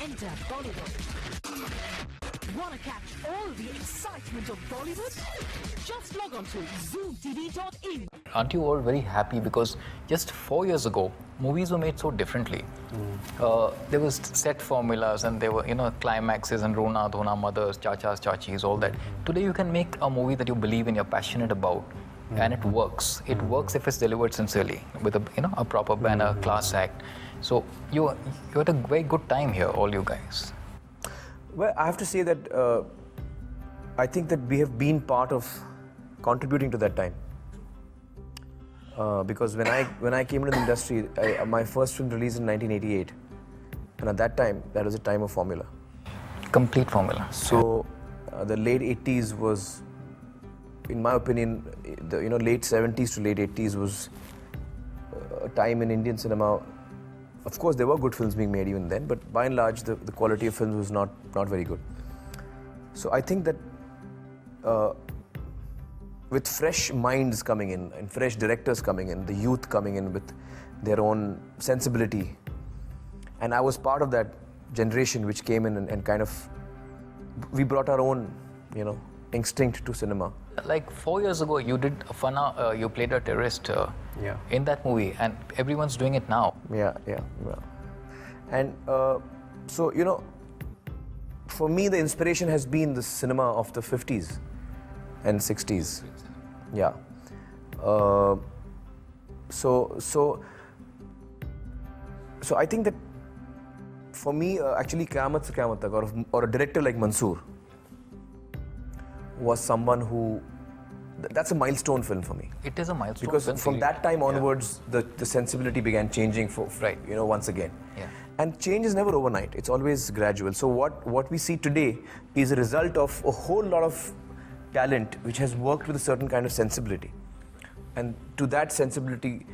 Enter Bollywood. Wanna catch all the excitement of Bollywood? Just log on to zoomtv.in. Aren't you all very happy because just 4 years ago, movies were made so differently. There was set formulas and there were, climaxes and Rona, Dhona, mothers, chachas, chachis, all that. Today you can make a movie that you believe in, you're passionate about, and it works. It works if it's delivered sincerely with a proper banner, class act. So you're at a very good time here, all you guys. Well, I have to say that I think that we have been part of contributing to that time. Because when I came into the industry, my first film released in 1988, and at that time, that was a time of formula. Complete formula. So the late 80s was, in my opinion, the late 70s to late 80s was a time in Indian cinema. Of course, there were good films being made even then, but by and large, the quality of films was not very good. So I think that with fresh minds coming in and fresh directors coming in, the youth coming in with their own sensibility, and I was part of that generation which came in and kind of, we brought our own, instinct to cinema. Like 4 years ago, you did Fana, you played a terrorist in that movie, and everyone's doing it now. Yeah. And so, for me, the inspiration has been the cinema of the 50s and 60s. Yeah. So I think that for me, actually, Qiyaamat Se Qiyaamat Tak, or a director like Mansoor was someone who, that's a milestone film for me. It is a milestone because film from that time onwards, the sensibility began changing once again. Yeah. And change is never overnight. It's always gradual. So what we see today is a result of a whole lot of talent which has worked with a certain kind of sensibility. And to that sensibility,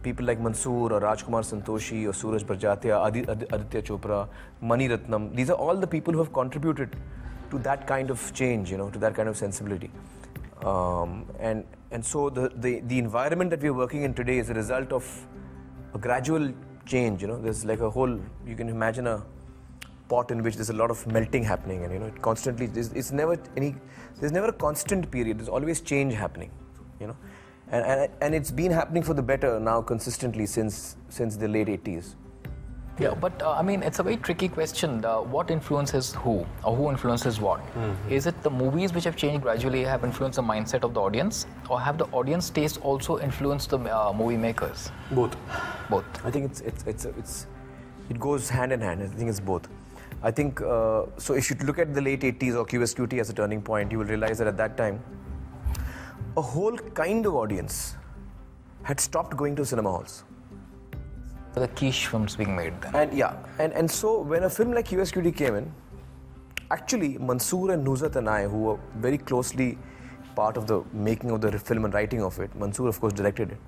people like Mansoor or Rajkumar Santoshi or Suraj Barjatia, Aditya Chopra, Mani Ratnam, these are all the people who have contributed to that kind of change, to that kind of sensibility. And so the environment that we're working in today is a result of a gradual change. There's like a whole, you can imagine a pot in which there's a lot of melting happening, and it constantly, there's never a constant period. There's always change happening, and it's been happening for the better now consistently since the late 80s. Yeah, but it's a very tricky question. What influences who, or who influences what? Is it the movies which have changed gradually, have influenced the mindset of the audience, or have the audience taste also influenced the movie makers? Both. Both. I think it goes hand in hand. I think it's both. I think so. If you look at the late 80s or QSQT as a turning point, you will realize that at that time, a whole kind of audience had stopped going to cinema halls. The quiche films being made then. And so when a film like QSQT came in, actually Mansoor and Nusrat and I, who were very closely part of the making of the film and writing of it, Mansoor of course directed it,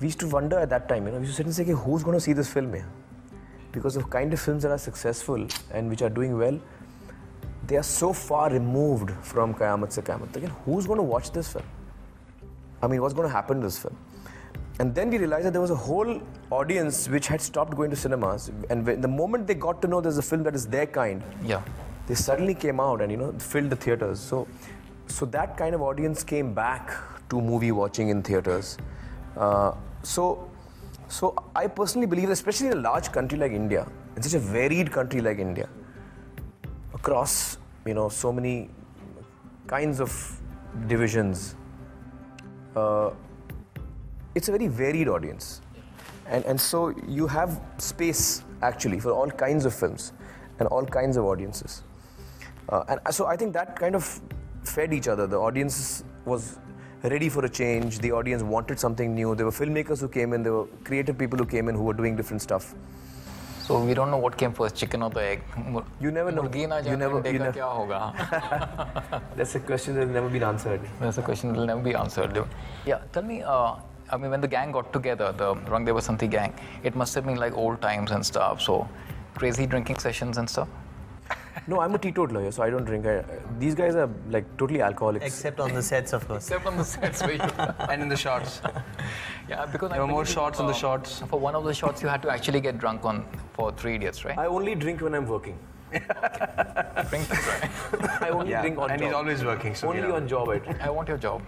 we used to wonder at that time, we used to sit and say, okay, who's going to see this film here? Because the kind of films that are successful and which are doing well, they are so far removed from Qiyaamat Se Qiyaamat Tak. Again, who's going to watch this film? What's going to happen to this film? And then we realized that there was a whole audience which had stopped going to cinemas, and the moment they got to know there's a film that is their kind, they suddenly came out and filled the theaters. So that kind of audience came back to movie watching in theaters. So I personally believe, especially in a large country like India, in such a varied country like India, across so many kinds of divisions. It's a very varied audience, and so you have space actually for all kinds of films and all kinds of audiences, and so I think that kind of fed each other. The audience was ready for a change. The audience wanted something new. There were filmmakers who came in. There were creative people who came in who were doing different stuff. So we don't know what came first, chicken or the egg. You never know. You never. That's a question that will never be answered. That's a question that will never be answered. Yeah, tell me. When the gang got together, the Rang De Basanti gang, it must have been like old times and stuff. So, crazy drinking sessions and stuff. No, I'm a teetotaler, so I don't drink. These guys are like totally alcoholics. Except on the sets, of course. Except on the sets, where you and in the shots. Yeah, because there were more shots in the shots. For one of the shots, you had to actually get drunk on for Three Idiots, right? I only drink when I'm working. Drink, right? I only drink on and job. he's always working. So Only on job I drink. I want your job.